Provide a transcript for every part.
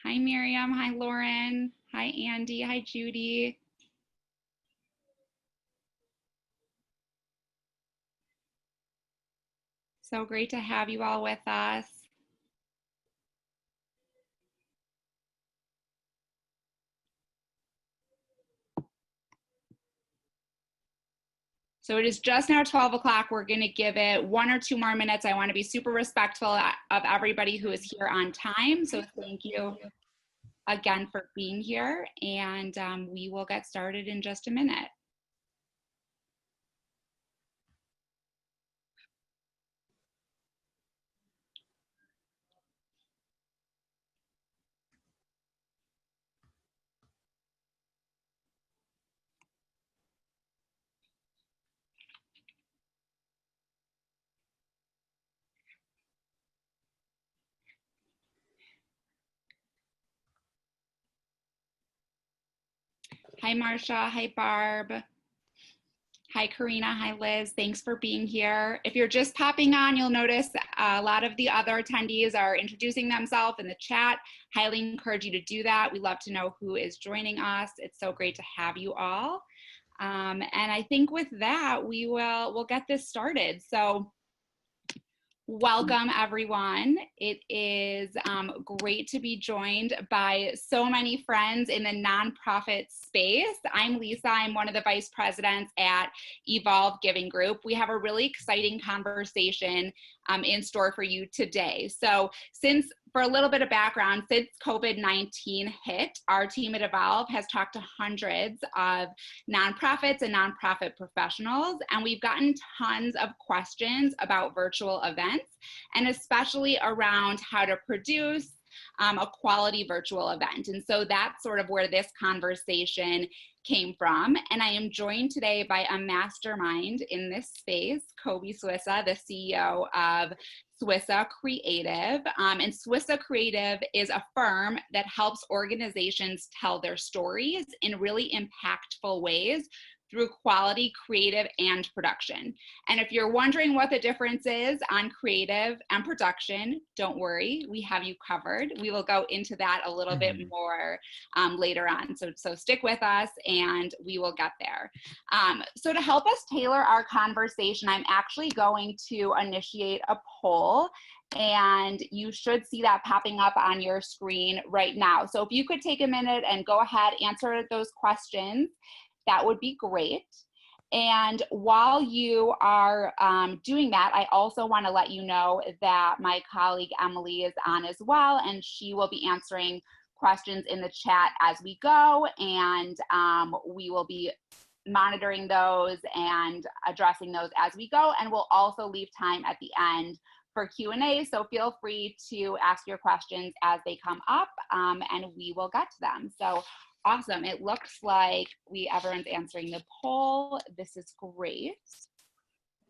Hi, Miriam. Hi, Lauren. Hi, Andy. Hi, Judy. So great to have you all with us. So it is just now 12 o'clock. We're going to give it 1 or 2 more minutes. I want to be super respectful of everybody who is here on time. So thank you again for being here. And we will get started in just a minute. Hi, Marsha. Hi, Barb. Hi, Karina. Hi, Liz. Thanks for being here. If you're just popping on, you'll notice a lot of the other attendees are introducing themselves in the chat. Highly encourage you to do that. We love to know who is joining us. It's so great to have you all. And I think with that, we'll get this started. So welcome, everyone. It is great to be joined by so many friends in the nonprofit space. I'm Lisa. I'm one of the vice presidents at Evolve Giving Group. We have a really exciting conversation in store for you today. So for a little bit of background, since COVID-19 hit, our team at Evolve has talked to hundreds of nonprofits and nonprofit professionals, and we've gotten tons of questions about virtual events, and especially around how to produce a quality virtual event. And so that's sort of where this conversation came from. And I am joined today by a mastermind in this space, Kobi Swissa, the CEO of Swissa Creative. And Swissa Creative is a firm that helps organizations tell their stories in really impactful ways through quality, creative, and production. And if you're wondering what the difference is on creative and production, don't worry, we have you covered. We will go into that a little bit more later on. So stick with us and we will get there. So to help us tailor our conversation, I'm actually going to initiate a poll, and you should see that popping up on your screen right now. So if you could take a minute and go ahead, answer those questions, that would be great. And while you are doing that, I also want to let you know that my colleague Emily is on as well, and she will be answering questions in the chat as we go, and we will be monitoring those and addressing those as we go, and we'll also leave time at the end for Q&A, so feel free to ask your questions as they come up, and we will get to them. So awesome. It looks like everyone's answering the poll. This is great.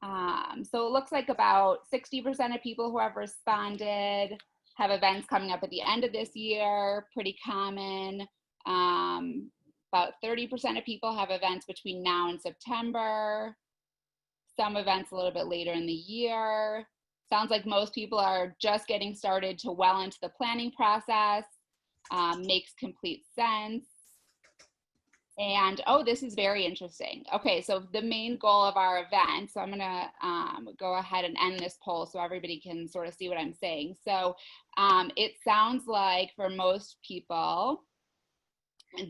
So it looks like about 60% of people who have responded have events coming up at the end of this year, pretty common. About 30% of people have events between now and September. Some events a little bit later in the year. Sounds like most people are just getting started to well into the planning process. Makes complete sense. And oh, this is very interesting. Okay, so the main goal of our event, so I'm gonna go ahead and end this poll so everybody can sort of see what I'm saying. So it sounds like for most people,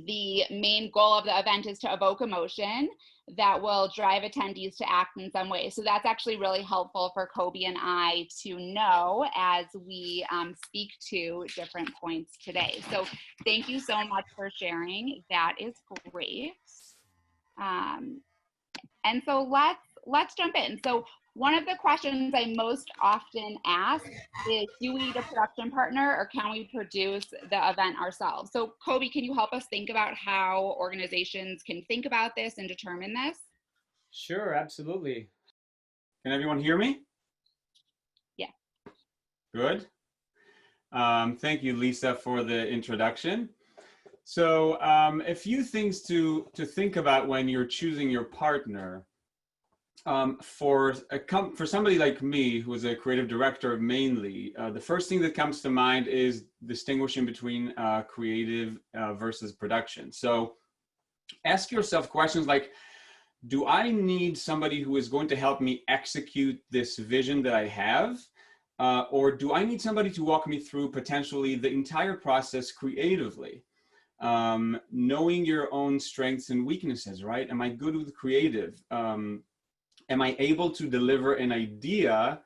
the main goal of the event is to evoke emotion that will drive attendees to act in some way. So that's actually really helpful for Kobi and I to know as we speak to different points today. So thank you so much for sharing. That is great. And so let's jump in. So one of the questions I most often ask is, do we need a production partner or can we produce the event ourselves? So Kobi, can you help us think about how organizations can think about this and determine this? Sure, absolutely. Can everyone hear me? Yeah. Good. Thank you, Lisa, for the introduction. So a few things to think about when you're choosing your partner. For somebody like me, who is a creative director mainly, the first thing that comes to mind is distinguishing between creative versus production. So ask yourself questions like, do I need somebody who is going to help me execute this vision that I have? Or do I need somebody to walk me through potentially the entire process creatively? Knowing your own strengths and weaknesses, right? Am I good with creative? Am I able to deliver an idea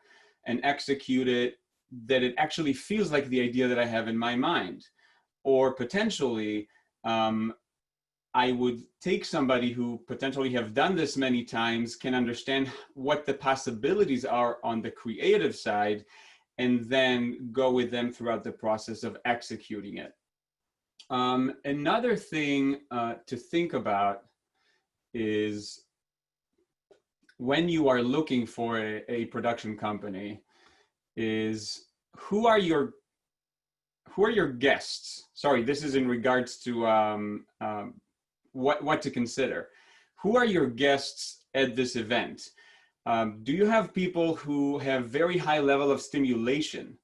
and execute it that it actually feels like the idea that I have in my mind? Or potentially, I would take somebody who potentially have done this many times, can understand what the possibilities are on the creative side, and then go with them throughout the process of executing it. Another thing to think about is when you are looking for a production company is who are your guests? Sorry, this is in regards to what to consider. Who are your guests at this event? Do you have people who have very high level of stimulation?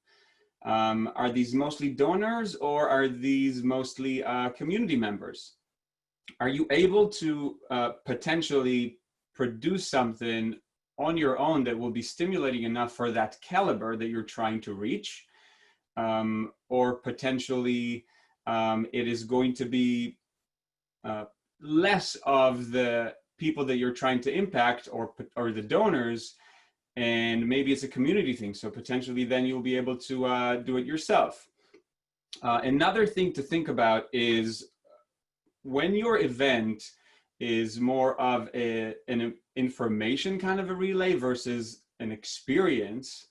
Are these mostly donors or are these mostly community members? Are you able to potentially produce something on your own that will be stimulating enough for that caliber that you're trying to reach? Or potentially it is going to be less of the people that you're trying to impact or the donors, and maybe it's a community thing. So potentially then you'll be able to do it yourself. Another thing to think about is when your event is more of an information kind of a relay versus an experience,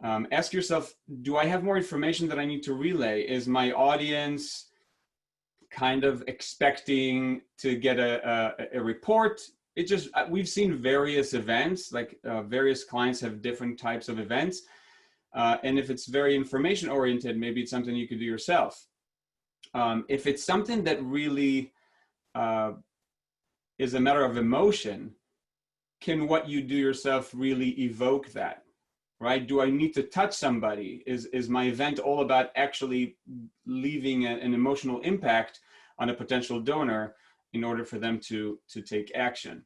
ask yourself, do I have more information that I need to relay? Is my audience kind of expecting to get a report? It just, we've seen various events, like various clients have different types of events. And if it's very information oriented, maybe it's something you could do yourself. If it's something that really is a matter of emotion, can what you do yourself really evoke that, right? Do I need to touch somebody? Is my event all about actually leaving an emotional impact on a potential donor in order for them to take action?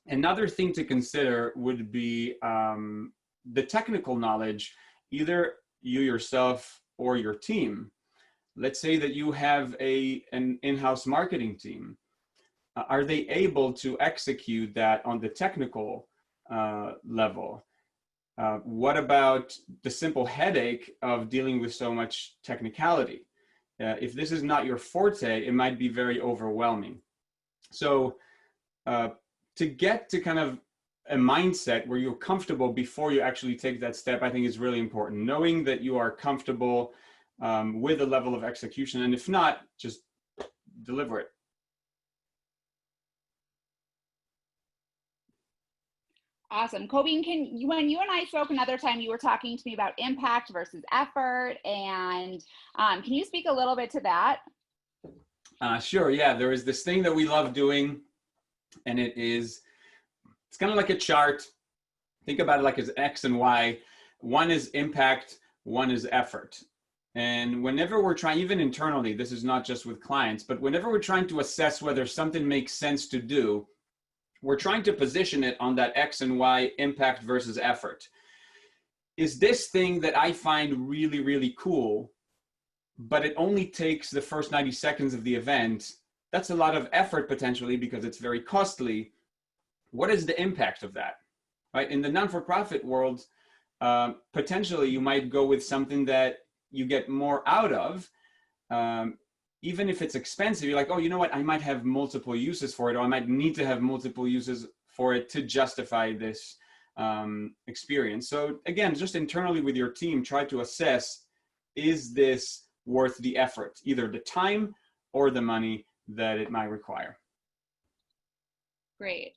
Another thing to consider would be the technical knowledge, either you yourself or your team. Let's say that you have an in-house marketing team. Are they able to execute that on the technical level? What about the simple headache of dealing with so much technicality? If this is not your forte, it might be very overwhelming. So to get to kind of a mindset where you're comfortable before you actually take that step, I think is really important. Knowing that you are comfortable with the level of execution, and if not, just deliver it. Awesome. Kobi, when you and I spoke another time, you were talking to me about impact versus effort. And can you speak a little bit to that? Sure. Yeah, there is this thing that we love doing, and it's kind of like a chart. Think about it like as X and Y. One is impact, one is effort. And whenever we're trying, even internally, this is not just with clients, but whenever we're trying to assess whether something makes sense to do, we're trying to position it on that X and Y, impact versus effort. Is this thing that I find really, really cool, but it only takes the first 90 seconds of the event? That's a lot of effort potentially because it's very costly. What is the impact of that? Right? In the non-for-profit world, potentially you might go with something that you get more out of. Even if it's expensive, you're like, oh, you know what? I might have multiple uses for it, or I might need to have multiple uses for it to justify this experience. So again, just internally with your team, try to assess, is this worth the effort, either the time or the money that it might require? Great.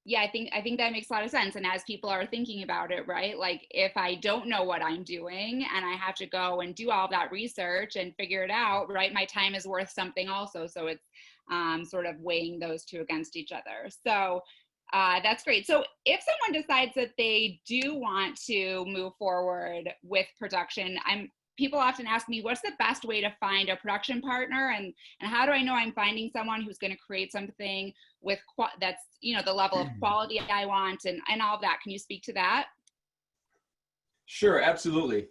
Yeah, I think that makes a lot of sense. And as people are thinking about it, right? Like if I don't know what I'm doing and I have to go and do all that research and figure it out, right? My time is worth something also. So it's sort of weighing those two against each other. So that's great. So if someone decides that they do want to move forward with production, people often ask me, what's the best way to find a production partner, and how do I know I'm finding someone who's going to create something with that's, you know, the level of quality I want, and all of that. Can you speak to that? Sure, absolutely.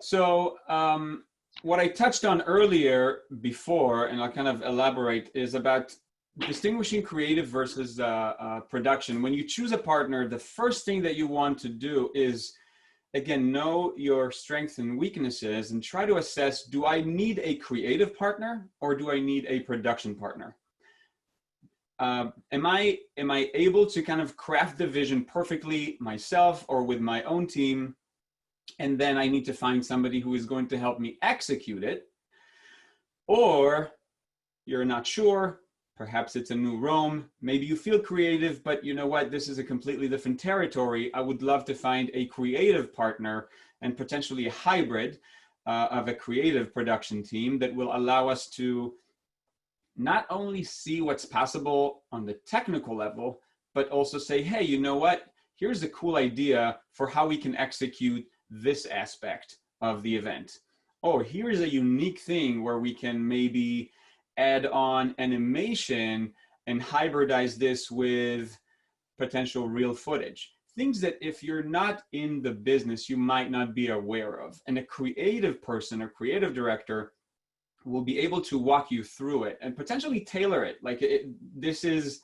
So what I touched on earlier before, and I'll kind of elaborate, is about distinguishing creative versus production. When you choose a partner, the first thing that you want to do is, again, know your strengths and weaknesses and try to assess, do I need a creative partner or do I need a production partner? Am I able to kind of craft the vision perfectly myself or with my own team? And then I need to find somebody who is going to help me execute it. Or you're not sure, perhaps it's a new Rome, maybe you feel creative, but you know what, this is a completely different territory. I would love to find a creative partner and potentially a hybrid of a creative production team that will allow us to not only see what's possible on the technical level, but also say, hey, you know what, here's a cool idea for how we can execute this aspect of the event. Oh, here's a unique thing where we can maybe add on animation and hybridize this with potential real footage. Things that if you're not in the business, you might not be aware of. And a creative person or creative director will be able to walk you through it and potentially tailor it. Like this is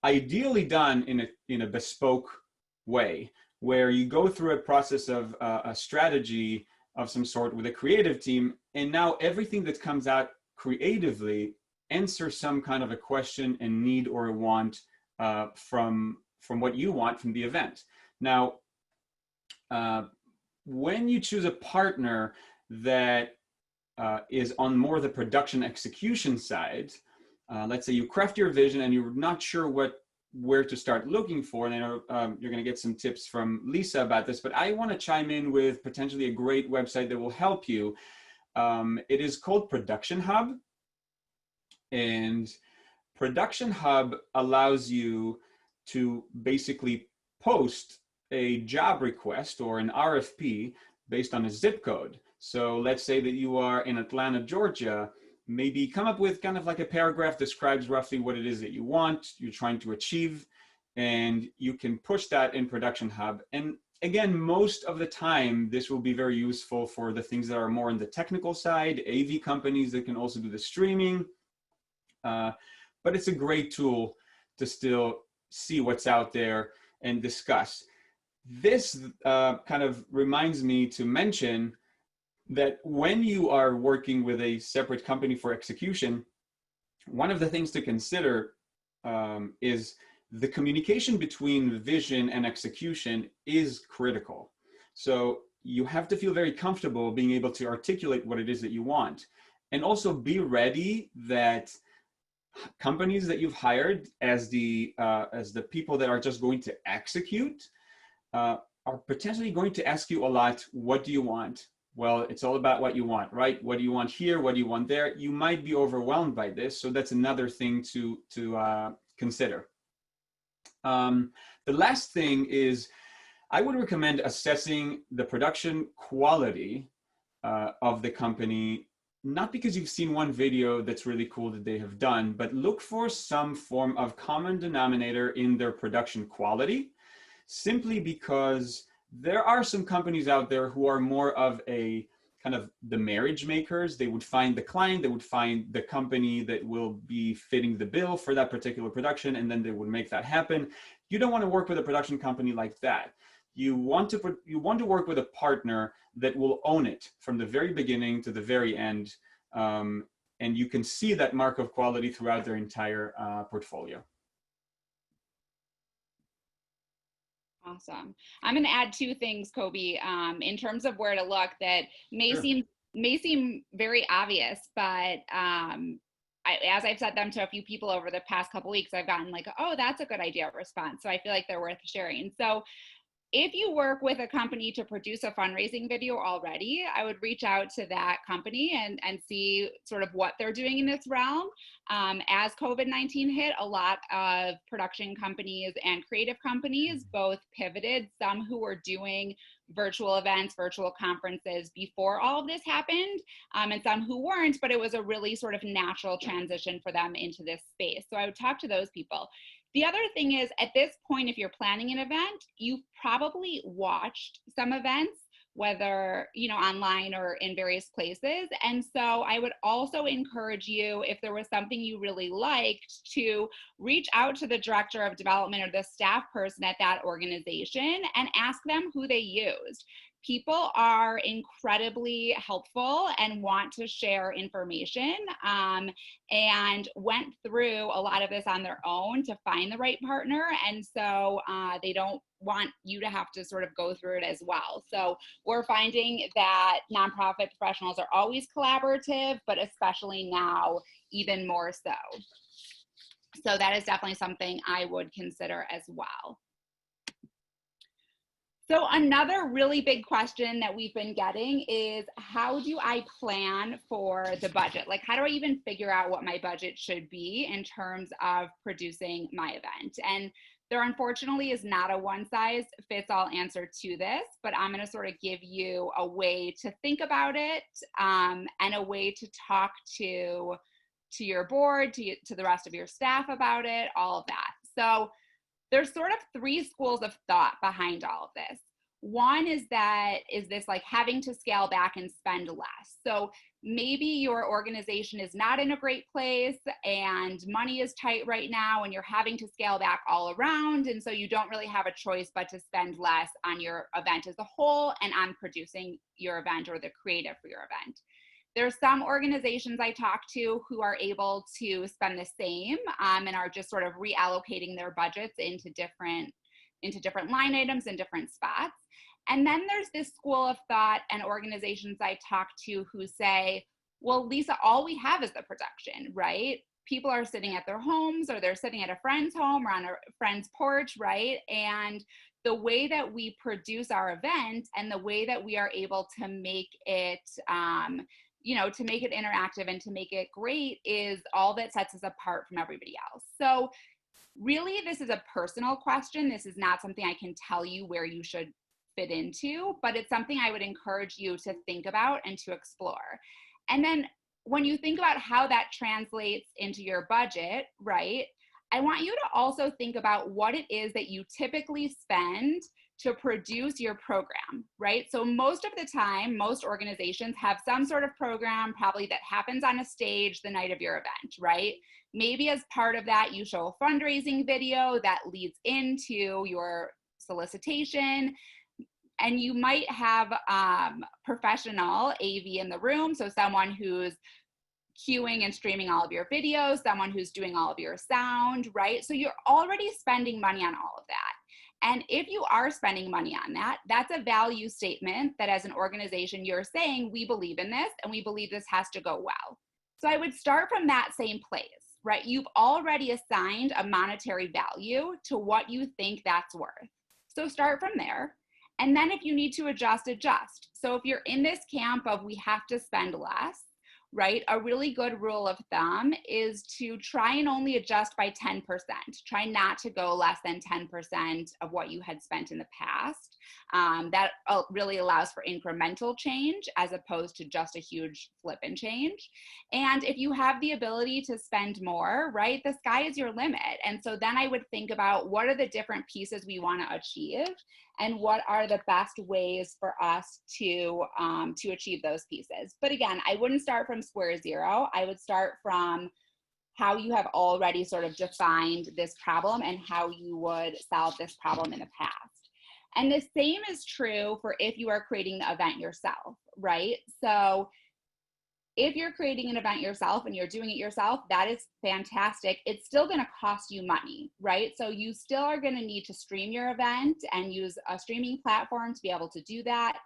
ideally done in a bespoke way, where you go through a process of a strategy of some sort with a creative team, and now everything that comes out creatively answers some kind of a question and need or a want from what you want from the event. Now, when you choose a partner that is on more the production execution side, let's say you craft your vision and you're not sure where to start looking for, and I know you're going to get some tips from Lisa about this, but I want to chime in with potentially a great website that will help you. It is called Production Hub, and Production Hub allows you to basically post a job request or an RFP based on a zip code. So let's say that you are in Atlanta, Georgia. Maybe come up with kind of like a paragraph describes roughly what it is that you want, you're trying to achieve, and you can push that in Production Hub. And again, most of the time, this will be very useful for the things that are more on the technical side, AV companies that can also do the streaming. But it's a great tool to still see what's out there and discuss. This kind of reminds me to mention that when you are working with a separate company for execution, one of the things to consider is the communication between vision and execution is critical. So you have to feel very comfortable being able to articulate what it is that you want, and also be ready that companies that you've hired as the people that are just going to execute are potentially going to ask you a lot. What do you want? Well, it's all about what you want, right? What do you want here? What do you want there? You might be overwhelmed by this. So that's another thing to consider. The last thing is, I would recommend assessing the production quality of the company, not because you've seen one video that's really cool that they have done, but look for some form of common denominator in their production quality, simply because there are some companies out there who are more of a kind of the marriage makers. They would find the client, they would find the company that will be fitting the bill for that particular production, and then they would make that happen. You don't want to work with a production company like that. You want to work with a partner that will own it from the very beginning to the very end, and you can see that mark of quality throughout their entire portfolio. Awesome. I'm going to add two things, Kobi, in terms of where to look that may Sure. seem very obvious, but as I've said them to a few people over the past couple weeks, I've gotten like, oh, that's a good idea response. So I feel like they're worth sharing. So if you work with a company to produce a fundraising video already, I would reach out to that company and see sort of what they're doing in this realm. As COVID-19 hit, a lot of production companies and creative companies both pivoted, some who were doing virtual events, virtual conferences before all of this happened, and some who weren't, but it was a really sort of natural transition for them into this space. So I would talk to those people. The other thing is, at this point, if you're planning an event, you've probably watched some events, whether, online or in various places. And so I would also encourage you, if there was something you really liked, to reach out to the director of development or the staff person at that organization and ask them who they used. People are incredibly helpful and want to share information, and went through a lot of this on their own to find the right partner. And so they don't want you to have to sort of go through it as well. So we're finding that nonprofit professionals are always collaborative, but especially now, even more so. So that is definitely something I would consider as well. So another really big question that we've been getting is, how do I plan for the budget? Like, how do I even figure out what my budget should be in terms of producing my event? And there unfortunately is not a one-size-fits-all answer to this, but I'm going to sort of give you a way to think about it, and a way to talk to your board, to the rest of your staff about it, all of that. So there's sort of three schools of thought behind all of this. One is this like having to scale back and spend less. So maybe your organization is not in a great place and money is tight right now and you're having to scale back all around. And so you don't really have a choice but to spend less on your event as a whole and on producing your event or the creative for your event. There's some organizations I talk to who are able to spend the same, and are just sort of reallocating their budgets into different line items and different spots. And then there's this school of thought and organizations I talk to who say, well, Lisa, all we have is the production, right? People are sitting at their homes, or they're sitting at a friend's home or on a friend's porch, right? And the way that we produce our event and the way that we are able to make it to make it interactive and to make it great is all that sets us apart from everybody else. So really, this is a personal question. This is not something I can tell you where you should fit into, but it's something I would encourage you to think about and to explore. And then when you think about how that translates into your budget, right, I want you to also think about what it is that you typically spend to produce your program, right? So most of the time, most organizations have some sort of program probably that happens on a stage the night of your event, right? Maybe as part of that, you show a fundraising video that leads into your solicitation, and you might have professional AV in the room, so someone who's queuing and streaming all of your videos, someone who's doing all of your sound, right? So you're already spending money on all of that. And if you are spending money on that, that's a value statement that as an organization, you're saying, we believe in this and we believe this has to go well. So I would start from that same place, right? You've already assigned a monetary value to what you think that's worth. So start from there. And then if you need to adjust, adjust. So if you're in this camp of we have to spend less, right? A really good rule of thumb is to try and only adjust by 10%. Try not to go less than 10% of what you had spent in the past. That really allows for incremental change as opposed to just a huge flip and change. And if you have the ability to spend more, right, the sky is your limit. And so then I would think about what are the different pieces we want to achieve and what are the best ways for us to achieve those pieces. But again, I wouldn't start from square zero. I would start from how you have already sort of defined this problem and how you would solve this problem in the past. And the same is true for if you are creating the event yourself, right? So if you're creating an event yourself and you're doing it yourself, that is fantastic. It's still going to cost you money, right? So you still are going to need to stream your event and use a streaming platform to be able to do that.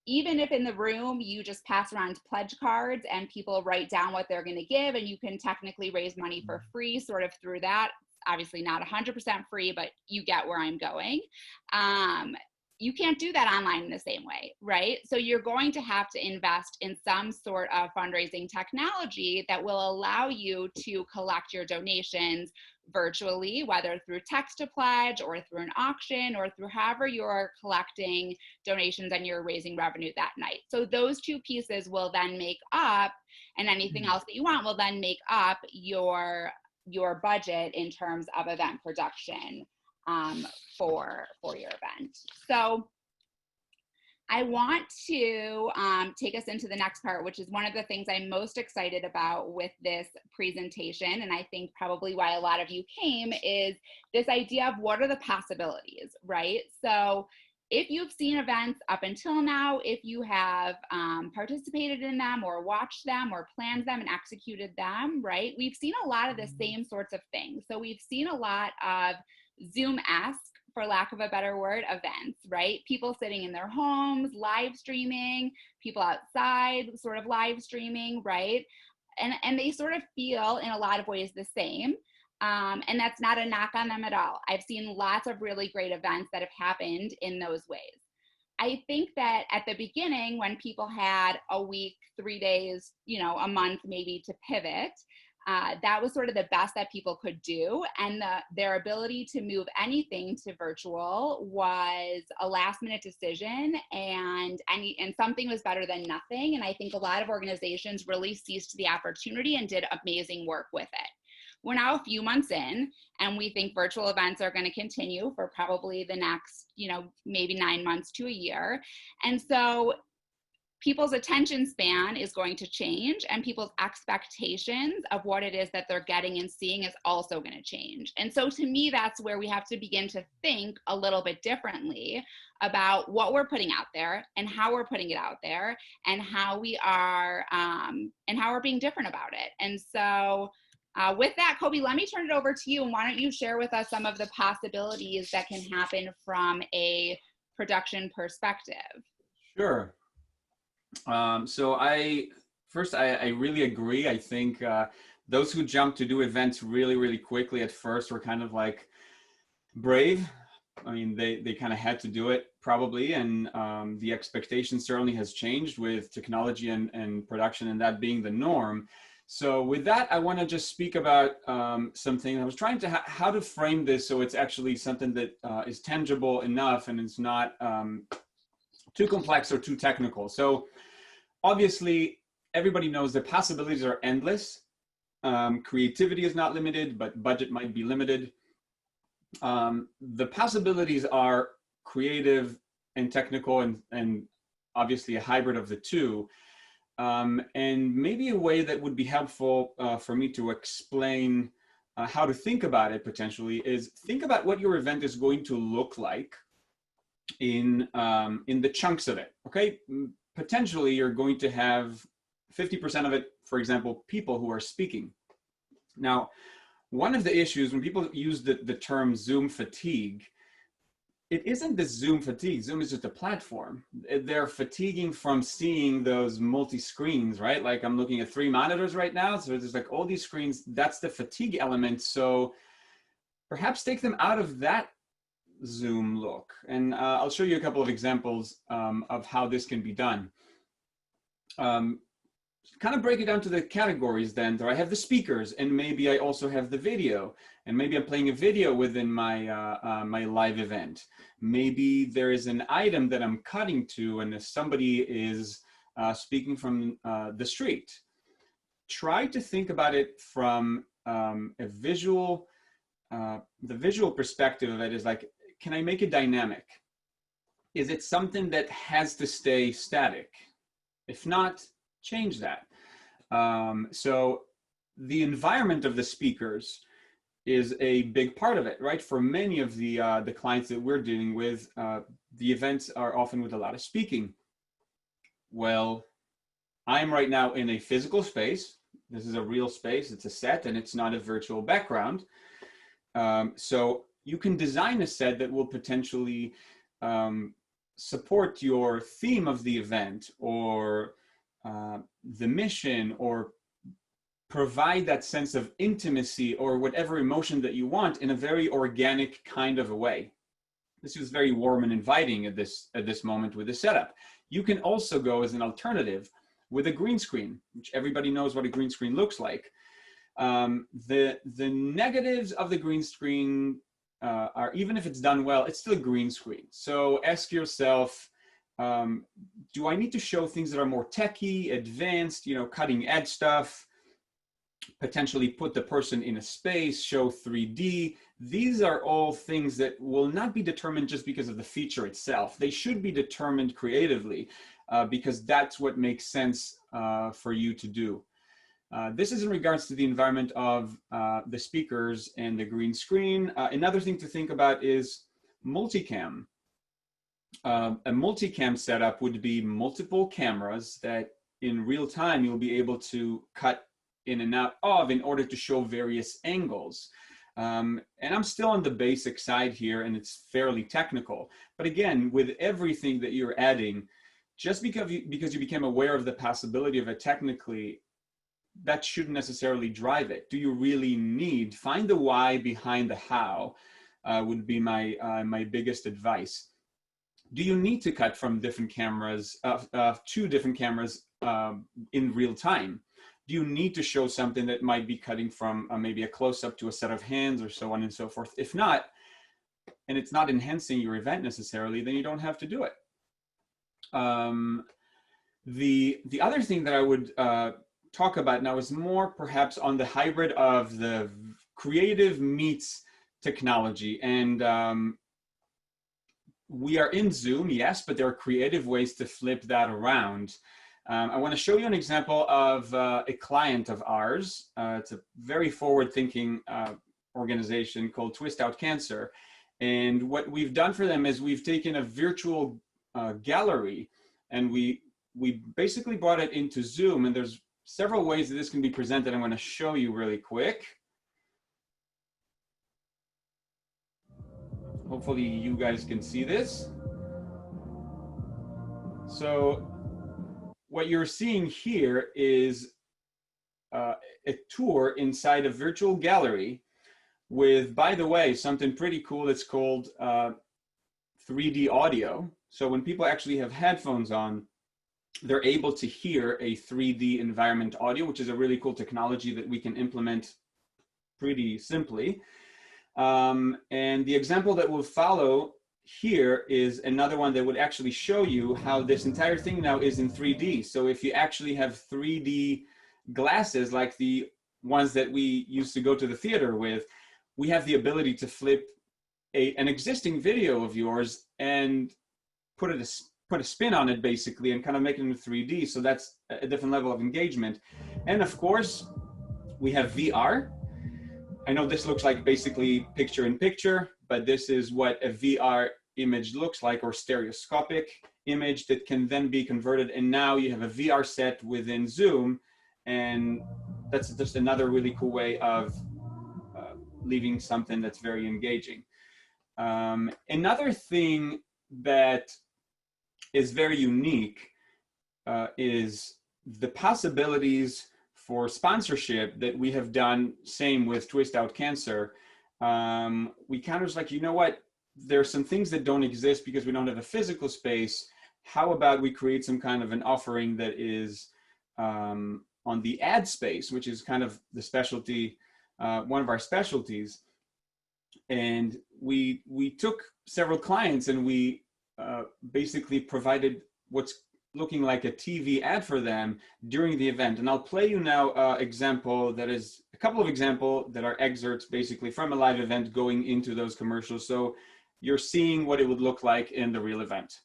even if in the room you just pass around pledge cards and people write down what they're going to give, and you can technically raise money for free sort of through that. Obviously not 100% free, but you get where I'm going. You can't do that online in the same way, right? So you're going to have to invest in some sort of fundraising technology that will allow you to collect your donations virtually, whether through text to pledge or through an auction or through however you're collecting donations and you're raising revenue that night. So those two pieces will then make up, and anything else that you want will then make up your budget in terms of event production for your event. So I want to take us into the next part, which is one of the things I'm most excited about with this presentation, and I think probably why a lot of you came, is this idea of what are the possibilities, right? So if you've seen events up until now, if you have participated in them or watched them or planned them and executed them, right? We've seen a lot of the same sorts of things. So we've seen a lot of Zoom-esque, for lack of a better word, events, right? People sitting in their homes, live streaming, people outside sort of live streaming, right? And they sort of feel in a lot of ways the same. And that's not a knock on them at all. I've seen lots of really great events that have happened in those ways. I think that at the beginning, when people had a week, 3 days, a month maybe to pivot, that was sort of the best that people could do. And their ability to move anything to virtual was a last minute decision, and something was better than nothing. And I think a lot of organizations really seized the opportunity and did amazing work with it. We're now a few months in, and we think virtual events are going to continue for probably the next, maybe 9 months to a year. And so people's attention span is going to change, and people's expectations of what it is that they're getting and seeing is also going to change. And so to me, that's where we have to begin to think a little bit differently about what we're putting out there and how we're putting it out there, and how we are and how we're being different about it. And so with that, Kobi, let me turn it over to you, and why don't you share with us some of the possibilities that can happen from a production perspective? Sure. So I really agree. I think those who jump to do events really, really quickly at first were kind of like brave. I mean, they kind of had to do it probably. And the expectation certainly has changed with technology and production, and that being the norm. So with that, I want to just speak about something. I was trying to how to frame this so it's actually something that is tangible enough and it's not too complex or too technical. So obviously, everybody knows the possibilities are endless. Creativity is not limited, but budget might be limited. The possibilities are creative and technical, and obviously a hybrid of the two. And maybe a way that would be helpful for me to explain how to think about it potentially is think about what your event is going to look like in the chunks of it, okay? Potentially you're going to have 50% of it, for example, people who are speaking. Now, one of the issues when people use the term Zoom fatigue, it isn't the Zoom fatigue. Zoom is just a platform. They're fatiguing from seeing those multi-screens, right? Like I'm looking at 3 monitors right now. So there's like all these screens. That's the fatigue element. So perhaps take them out of that Zoom look. And I'll show you a couple of examples of how this can be done. Kind of break it down to the categories then. There I have the speakers, and maybe I also have the video, and maybe I'm playing a video within my my live event. Maybe there is an item that I'm cutting to, and if somebody is speaking from the street. Try to think about it from a visual, the visual perspective of it is like, can I make it dynamic? Is it something that has to stay static? If not, change that. So the environment of the speakers is a big part of it, right? For many of the clients that we're dealing with, the events are often with a lot of speaking. Well, I'm right now in a physical space. This is a real space. It's a set, and it's not a virtual background. So you can design a set that will potentially support your theme of the event or the mission, or provide that sense of intimacy or whatever emotion that you want in a very organic kind of a way. This is very warm and inviting at this moment with the setup. You can also go as an alternative with a green screen, which everybody knows what a green screen looks like. The negatives of the green screen are, even if it's done well, it's still a green screen. So ask yourself, do I need to show things that are more techy, advanced, cutting edge stuff? Potentially put the person in a space, show 3D. These are all things that will not be determined just because of the feature itself. They should be determined creatively because that's what makes sense for you to do. This is in regards to the environment of the speakers and the green screen. Another thing to think about is multicam. A multicam setup would be multiple cameras that in real time you'll be able to cut in and out of in order to show various angles. And I'm still on the basic side here, and it's fairly technical. But again, with everything that you're adding, just because you became aware of the possibility of it technically, that shouldn't necessarily drive it. Do you really need? Find the why behind the how would be my biggest advice. Do you need to cut from different cameras, to different cameras in real time? Do you need to show something that might be cutting from maybe a close-up to a set of hands or so on and so forth? If not, and it's not enhancing your event necessarily, then you don't have to do it. The other thing that I would talk about now is more perhaps on the hybrid of the creative meets technology. And we are in Zoom, yes, but there are creative ways to flip that around. I want to show you an example of a client of ours. It's a very forward-thinking organization called Twist Out Cancer. And what we've done for them is we've taken a virtual gallery and we basically brought it into Zoom. And there's several ways that this can be presented. I'm going to show you really quick. Hopefully you guys can see this. So what you're seeing here is a tour inside a virtual gallery with, by the way, something pretty cool that's called 3D audio. So when people actually have headphones on, they're able to hear a 3D environment audio, which is a really cool technology that we can implement pretty simply. And the example that will follow here is another one that would actually show you how this entire thing now is in 3D. So if you actually have 3D glasses like the ones that we used to go to the theater with, we have the ability to flip an existing video of yours and put a spin on it basically and kind of make it into 3D. So that's a different level of engagement. And of course, we have VR. I know this looks like basically picture in picture, but this is what a VR image looks like, or stereoscopic image that can then be converted. And now you have a VR set within Zoom. And that's just another really cool way of leaving something that's very engaging. Another thing that is very unique is the possibilities for sponsorship that we have done, same with Twist Out Cancer. We kind of was like, you know what, there's some things that don't exist because we don't have a physical space. How about we create some kind of an offering that is on the ad space, which is kind of the specialty, one of our specialties. And we took several clients and we basically provided what's looking like a TV ad for them during the event. And I'll play you now example that is a couple of examples that are excerpts basically from a live event going into those commercials. So you're seeing what it would look like in the real event.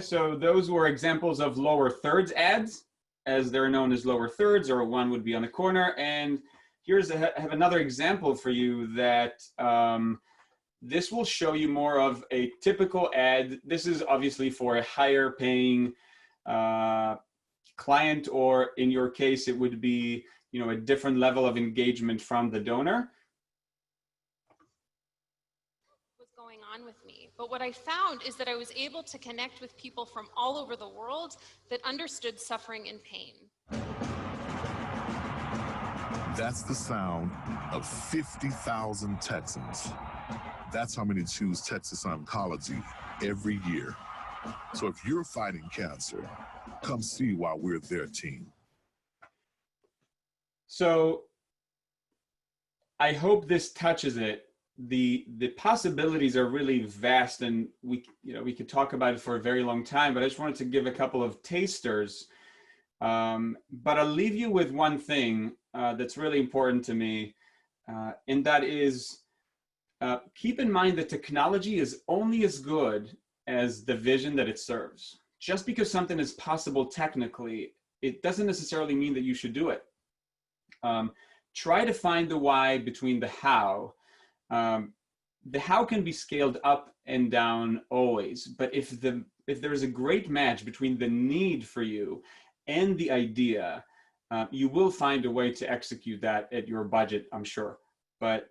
So those were examples of lower thirds ads, as they're known as lower thirds, or one would be on the corner. And I have another example for you that this will show you more of a typical ad. This is obviously for a higher paying client, or in your case, it would be, you know, a different level of engagement from the donor. Was going on with me. But what I found is that I was able to connect with people from all over the world that understood suffering and pain. That's the sound of 50,000 Texans. That's how many choose Texas Oncology every year. So if you're fighting cancer, come see why we're their team. So I hope this touches it. The possibilities are really vast, and we could talk about it for a very long time, but I just wanted to give a couple of tasters. But I'll leave you with one thing that's really important to me, and that is keep in mind that technology is only as good as the vision that it serves. Just because something is possible technically, it doesn't necessarily mean that you should do it. Try to find the why between the how. The how can be scaled up and down always, but if there's a great match between the need for you and the idea, you will find a way to execute that at your budget, I'm sure. But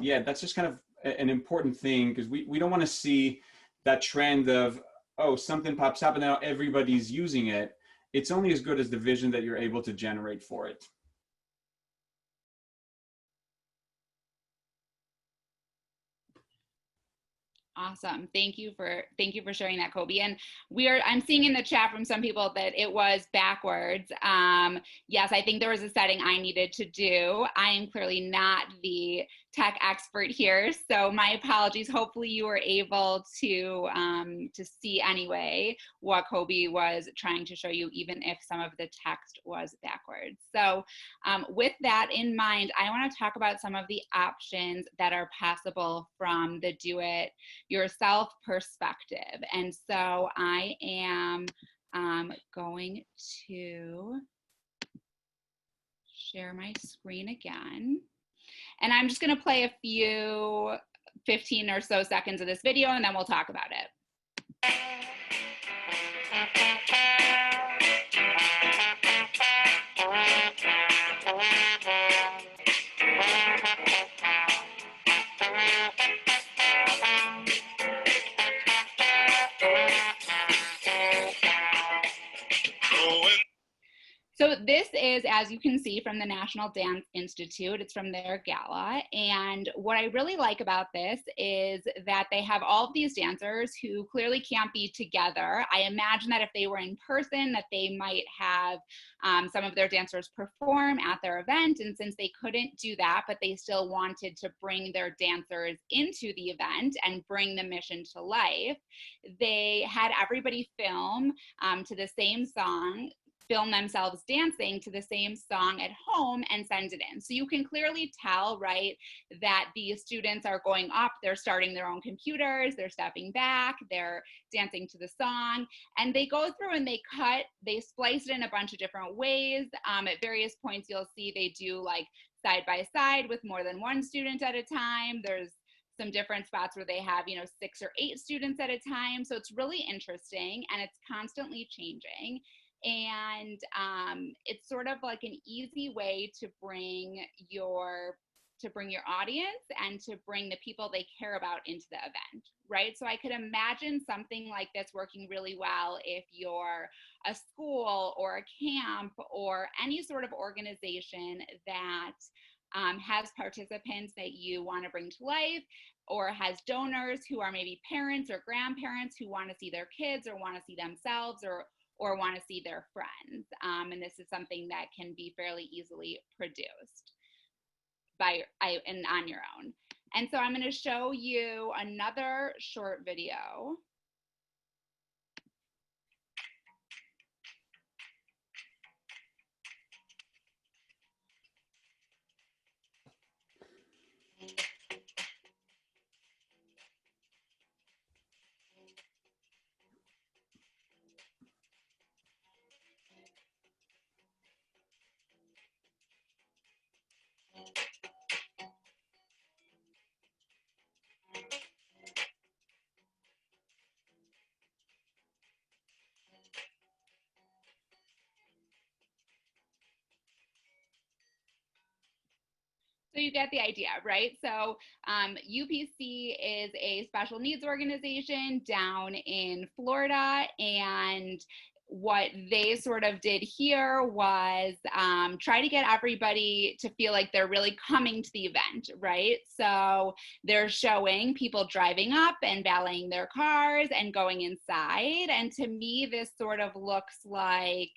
yeah, that's just kind of an important thing, because we don't want to see that trend of, oh, something pops up and now everybody's using it. It's only as good as the vision that you're able to generate for it. Awesome. Thank you for sharing that, Kobi. And I'm seeing in the chat from some people that it was backwards. Yes, I think there was a setting I needed to do. I am clearly not the tech expert here, so my apologies. Hopefully you were able to see anyway what Kobi was trying to show you, even if some of the text was backwards. So with that in mind, I want to talk about some of the options that are possible from the do it yourself perspective. And so I am going to share my screen again. And I'm just going to play a few 15 or so seconds of this video, and then we'll talk about it. So this is, as you can see, from the National Dance Institute. It's from their gala. And what I really like about this is that they have all of these dancers who clearly can't be together. I imagine that if they were in person, that they might have some of their dancers perform at their event. And since they couldn't do that, but they still wanted to bring their dancers into the event and bring the mission to life, they had everybody film to the same song, film themselves dancing to the same song at home and send it in. So you can clearly tell, right, that these students are going up, they're starting their own computers, they're stepping back, they're dancing to the song, and they go through and they splice it in a bunch of different ways. At various points, you'll see they do like side by side with more than one student at a time. There's some different spots where they have, 6 or 8 students at a time. So it's really interesting, and it's constantly changing. And it's sort of like an easy way to bring your audience and to bring the people they care about into the event, right? So I could imagine something like this working really well if you're a school or a camp or any sort of organization that has participants that you want to bring to life, or has donors who are maybe parents or grandparents who want to see their kids or want to see themselves or want to see their friends. And this is something that can be fairly easily produced on your own. And so I'm going to show you another short video. So you get the idea, right? So UPC is a special needs organization down in Florida, and what they sort of did here was try to get everybody to feel like they're really coming to the event, right? So they're showing people driving up and valeting their cars and going inside. And to me, this sort of looks like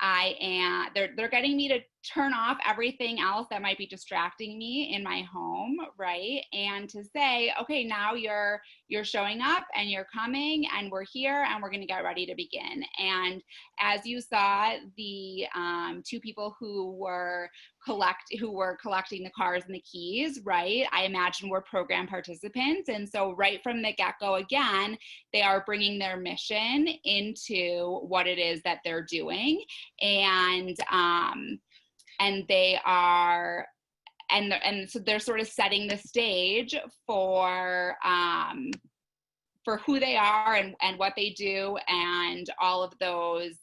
they're getting me to turn off everything else that might be distracting me in my home, right? And to say, okay, now you're showing up and you're coming and we're here and we're going to get ready to begin. And as you saw, the two people who were collecting the cars and the keys, right? I imagine were program participants. And so right from the get-go, again, they are bringing their mission into what it is that they're doing. And they are, and so they're sort of setting the stage for who they are and what they do and all of those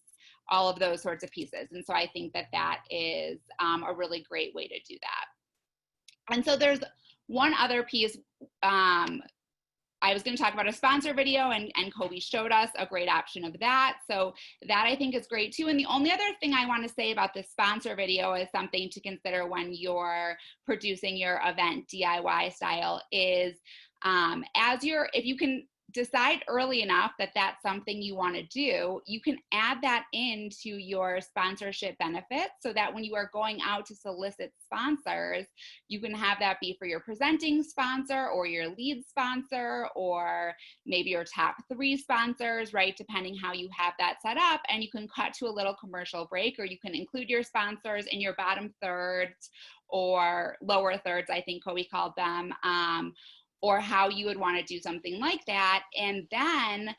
sorts of pieces. And so I think that is a really great way to do that. And so there's one other piece. I was going to talk about a sponsor video, and Kobi showed us a great option of that. So that I think is great too. And the only other thing I want to say about this sponsor video is something to consider when you're producing your event DIY style is if you can decide early enough that that's something you want to do, you can add that into your sponsorship benefits so that when you are going out to solicit sponsors, you can have that be for your presenting sponsor or your lead sponsor or maybe your top 3 sponsors, right? Depending how you have that set up. And you can cut to a little commercial break, or you can include your sponsors in your bottom thirds or lower thirds, I think Kobi called them, or how you would want to do something like that. And then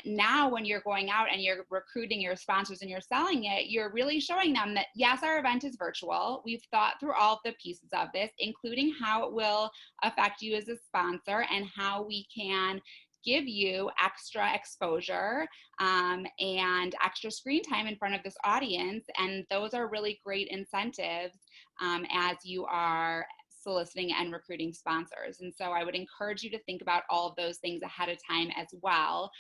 now when you're going out and you're recruiting your sponsors and you're selling it, you're really showing them that, yes, our event is virtual. We've thought through all of the pieces of this, including how it will affect you as a sponsor and how we can give you extra exposure and extra screen time in front of this audience. And those are really great incentives as you are soliciting and recruiting sponsors. And so I would encourage you to think about all of those things ahead of time as well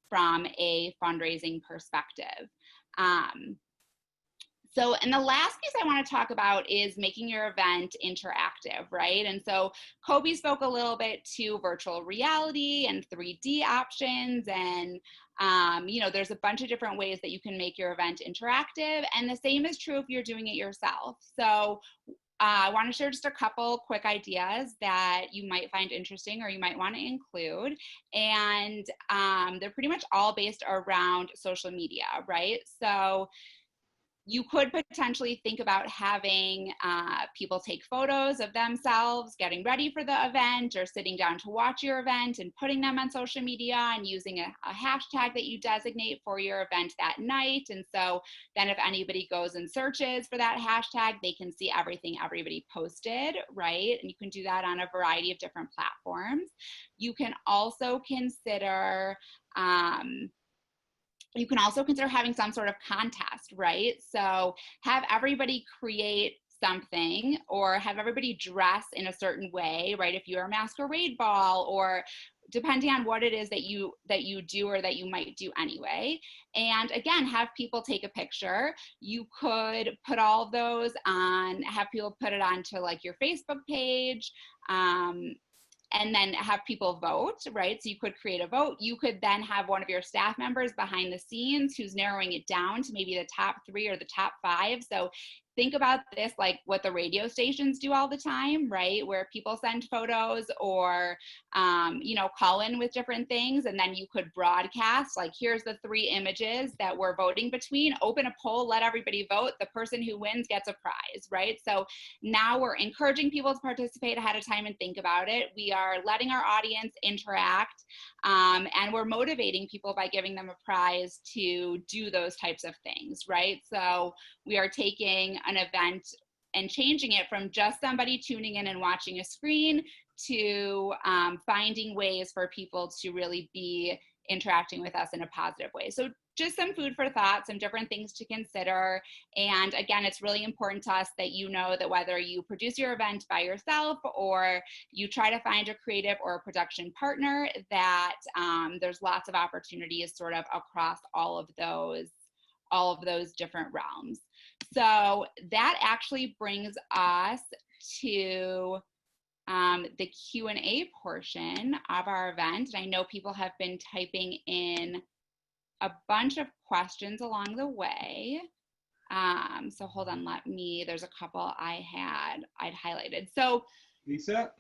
from a fundraising perspective. And the last piece I want to talk about is making your event interactive, right? And so Kobi spoke a little bit to virtual reality and 3D options, and there's a bunch of different ways that you can make your event interactive, and the same is true if you're doing it yourself. So I want to share just a couple quick ideas that you might find interesting or you might want to include. And they're pretty much all based around social media, right? So you could potentially think about having people take photos of themselves getting ready for the event or sitting down to watch your event and putting them on social media and using a hashtag that you designate for your event that night. And so then if anybody goes and searches for that hashtag, they can see everything everybody posted, right? And you can do that on a variety of different platforms. You can also consider having some sort of contest, right? So have everybody create something or have everybody dress in a certain way, right? If you're a masquerade ball, or depending on what it is that you do or that you might do anyway. And again, have people take a picture. You could put all of those on, have people put it onto like your Facebook page, and then have people vote, right? So you could create a vote. You could then have one of your staff members behind the scenes who's narrowing it down to maybe the top 3 or the top 5. So think about this like what the radio stations do all the time, right? Where people send photos or, call in with different things. And then you could broadcast, like, here's the 3 images that we're voting between, open a poll, let everybody vote. The person who wins gets a prize, right? So now we're encouraging people to participate ahead of time and think about it. We are letting our audience interact, and we're motivating people by giving them a prize to do those types of things, right? So we are taking an event and changing it from just somebody tuning in and watching a screen to finding ways for people to really be interacting with us in a positive way. So just some food for thought, some different things to consider. And again, it's really important to us that you know that whether you produce your event by yourself or you try to find a creative or a production partner, that there's lots of opportunities sort of across all of those different realms. So that actually brings us to the Q&A portion of our event. And I know people have been typing in a bunch of questions along the way. So hold on, there's a couple I'd highlighted. So Lisa?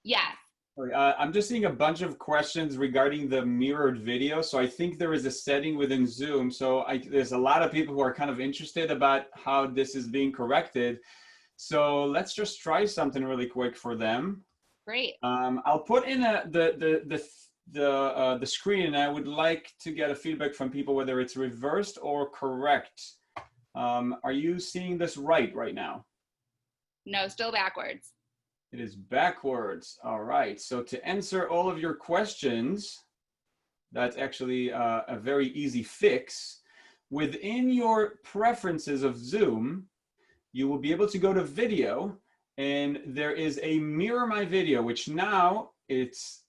yes. Sorry, I'm just seeing a bunch of questions regarding the mirrored video. So I think there is a setting within Zoom. So there's a lot of people who are kind of interested about how this is being corrected. So let's just try something really quick for them. Great. I'll put in the screen, and I would like to get a feedback from people whether it's reversed or correct. Are you seeing this right now? No, still backwards. It is backwards. All right. So to answer all of your questions, that's actually a very easy fix. Within your preferences of Zoom, you will be able to go to video, and there is a mirror my video, which now it's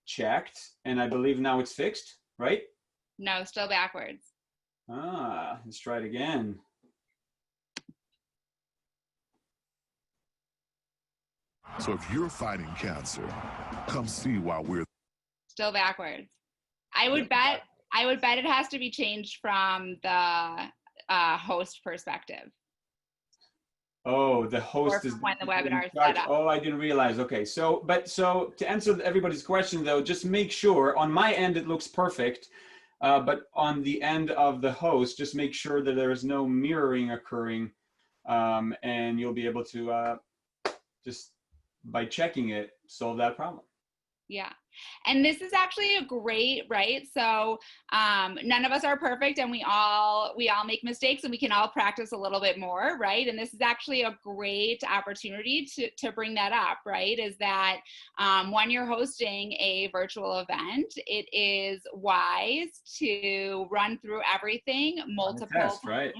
checked, and I believe now it's fixed, right? No, still backwards. Let's try it again. So if you're fighting cancer, come see why we're Still backwards. I would bet it has to be changed from the host perspective. Oh, the host is when the webinar is set up. Oh, I didn't realize. Okay, so to answer everybody's question though, just make sure on my end it looks perfect, but on the end of the host, just make sure that there is no mirroring occurring, and you'll be able to just by checking it solve that problem. Yeah. And this is actually a great, right? So none of us are perfect, and we all make mistakes, and we can all practice a little bit more, right? And this is actually a great opportunity to bring that up, right? Is that when you're hosting a virtual event, it is wise to run through everything multiple times. Right?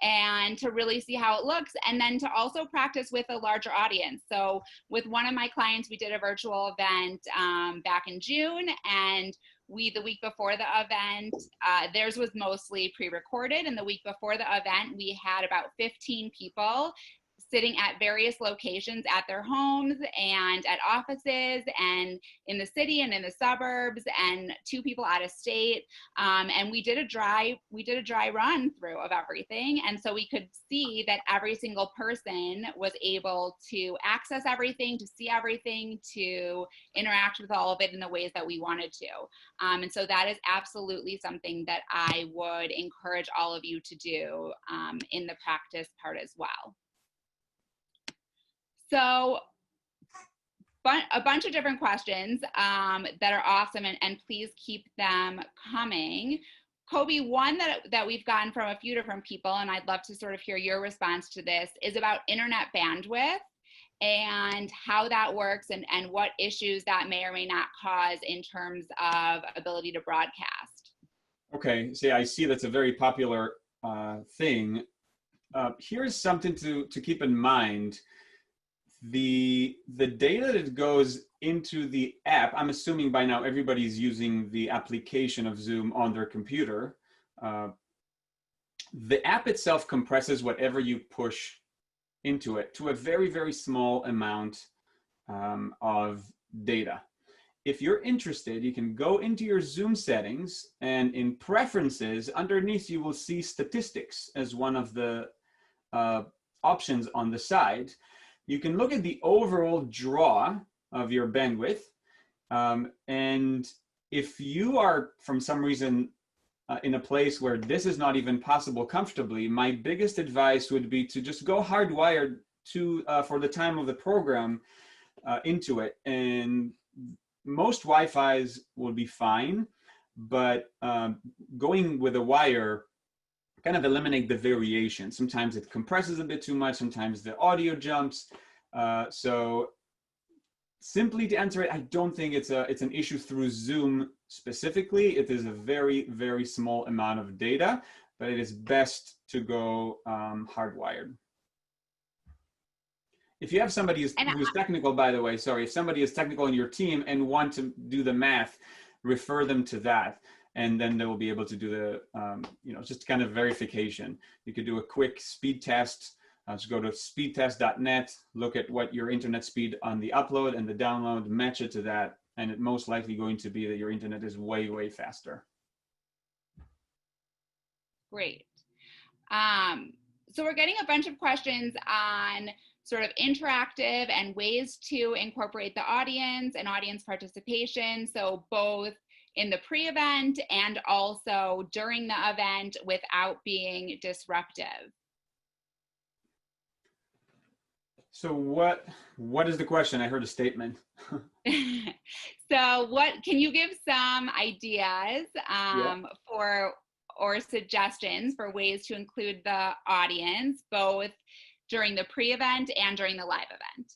And to really see how it looks, and then to also practice with a larger audience. So with one of my clients, we did a virtual event back in June, and the week before the event, theirs was mostly pre-recorded, and the week before the event, we had about 15 people sitting at various locations at their homes and at offices and in the city and in the suburbs, and 2 people out of state. And we did a dry run through of everything. And so we could see that every single person was able to access everything, to see everything, to interact with all of it in the ways that we wanted to. And so that is absolutely something that I would encourage all of you to do in the practice part as well. So a bunch of different questions that are awesome, and please keep them coming. Kobi, one that we've gotten from a few different people, and I'd love to sort of hear your response to this, is about internet bandwidth and how that works, and what issues that may or may not cause in terms of ability to broadcast. Okay, so yeah, I see that's a very popular thing. Here's something to keep in mind. The data that goes into the app, I'm assuming by now everybody's using the application of Zoom on their computer. The app itself compresses whatever you push into it to a very, very small amount of data. If you're interested, you can go into your Zoom settings, and in preferences, underneath you will see statistics as one of the options on the side. You can look at the overall draw of your bandwidth. And if you are, from some reason, in a place where this is not even possible comfortably, my biggest advice would be to just go hardwired to, for the time of the program, into it. And most Wi-Fis will be fine, but going with a wire kind of eliminate the variation. Sometimes it compresses a bit too much, sometimes the audio jumps. So simply to answer it, I don't think it's an issue through Zoom specifically. It is a very, very small amount of data, but it is best to go hardwired. If you have somebody who's technical, by the way, sorry, if somebody is technical in your team and want to do the math, refer them to that. And then they will be able to do the, just kind of verification. You could do a quick speed test. Just go to speedtest.net, look at what your internet speed on the upload and the download, match it to that, and it's most likely going to be that your internet is way, way faster. Great. So we're getting a bunch of questions on sort of interactive and ways to incorporate the audience and audience participation. So both in the pre-event and also during the event without being disruptive. So what is the question? I heard a statement. So can you give some ideas for or suggestions for ways to include the audience both during the pre-event and during the live event?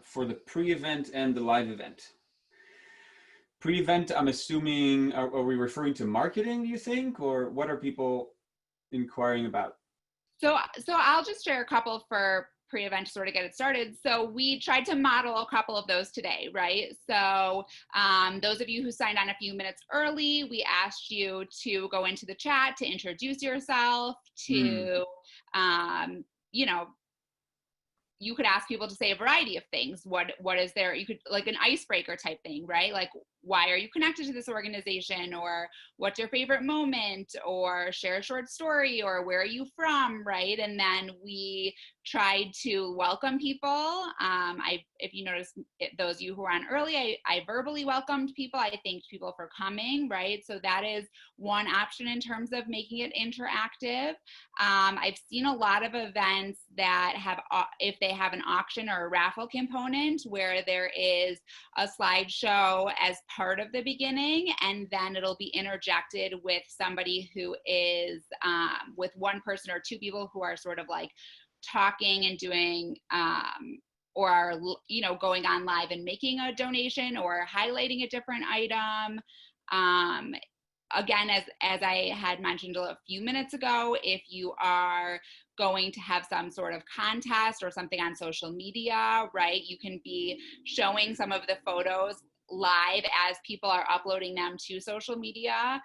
For the pre-event and the live event. Pre-event, I'm assuming, are we referring to marketing, do you think? Or what are people inquiring about? So I'll just share a couple for pre-event to sort of get it started. So we tried to model a couple of those today, right? So those of you who signed on a few minutes early, we asked you to go into the chat to introduce yourself, to, you could ask people to say a variety of things. What is there? You could, like, an icebreaker type thing, right? Like, why are you connected to this organization? Or what's your favorite moment? Or share a short story, or where are you from, right? And then we tried to welcome people. If you notice, those of you who were on early, I verbally welcomed people. I thanked people for coming, right? So that is one option in terms of making it interactive. I've seen a lot of events that have, if they have an auction or a raffle component where there is a slideshow as part of the beginning, and then it'll be interjected with somebody who is, with one person or two people who are sort of like talking and doing, or are, going on live and making a donation or highlighting a different item. Again, as I had mentioned a few minutes ago, if you are going to have some sort of contest or something on social media, right, you can be showing some of the photos live as people are uploading them to social media.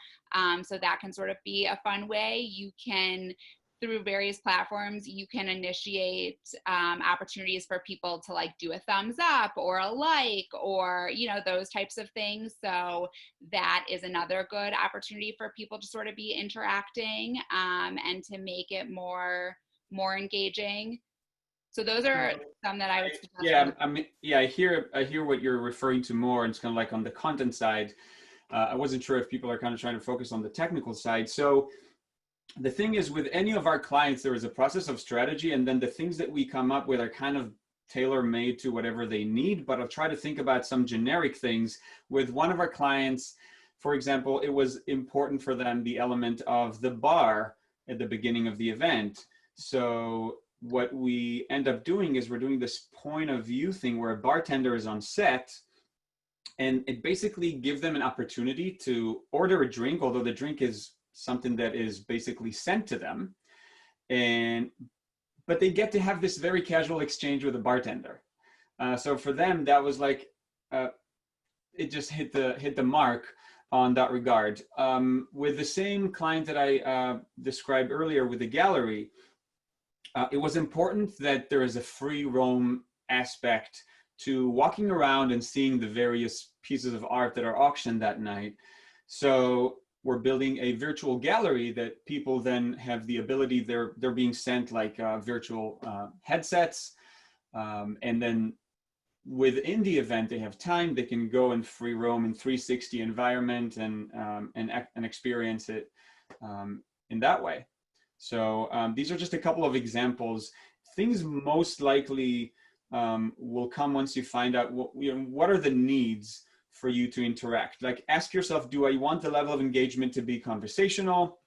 So that can sort of be a fun way. You can, through various platforms, you can initiate opportunities for people to like do a thumbs up or a like, or, those types of things. So that is another good opportunity for people to sort of be interacting and to make it more engaging. So those are some that I would suggest. Yeah, I hear what you're referring to more. And it's kind of like on the content side. I wasn't sure if people are kind of trying to focus on the technical side. So the thing is, with any of our clients, there is a process of strategy, and then the things that we come up with are kind of tailor-made to whatever they need. But I'll try to think about some generic things. With one of our clients, for example, it was important for them, the element of the bar at the beginning of the event. So what we end up doing is we're doing this point of view thing where a bartender is on set, and it basically gives them an opportunity to order a drink, although the drink is something that is basically sent to them, but they get to have this very casual exchange with a bartender. So for them, that was like, it just hit the mark on that regard. With the same client that I described earlier with the gallery, it was important that there is a free roam aspect to walking around and seeing the various pieces of art that are auctioned that night. So we're building a virtual gallery that people then have the ability, they're being sent like virtual headsets. And then within the event, they have time, they can go and free roam in 360 environment and experience it in that way. So these are just a couple of examples. Things most likely will come once you find out what are the needs for you to interact. Like, ask yourself, do I want the level of engagement to be conversational?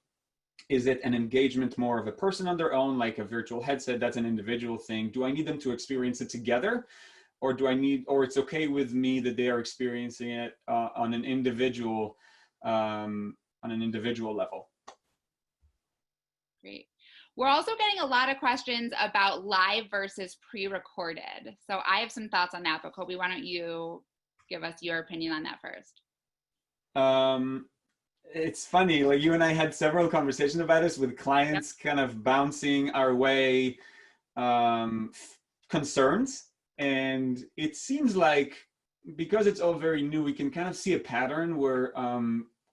Is it an engagement more of a person on their own, like a virtual headset? That's an individual thing. Do I need them to experience it together? Or or it's okay with me that they are experiencing it on an individual level? Great. We're also getting a lot of questions about live versus pre-recorded. So I have some thoughts on that, but Kobi, why don't you give us your opinion on that first? It's funny, like you and I had several conversations about this with clients. Yep. Kind of bouncing our way concerns. And it seems like, because it's all very new, we can kind of see a pattern where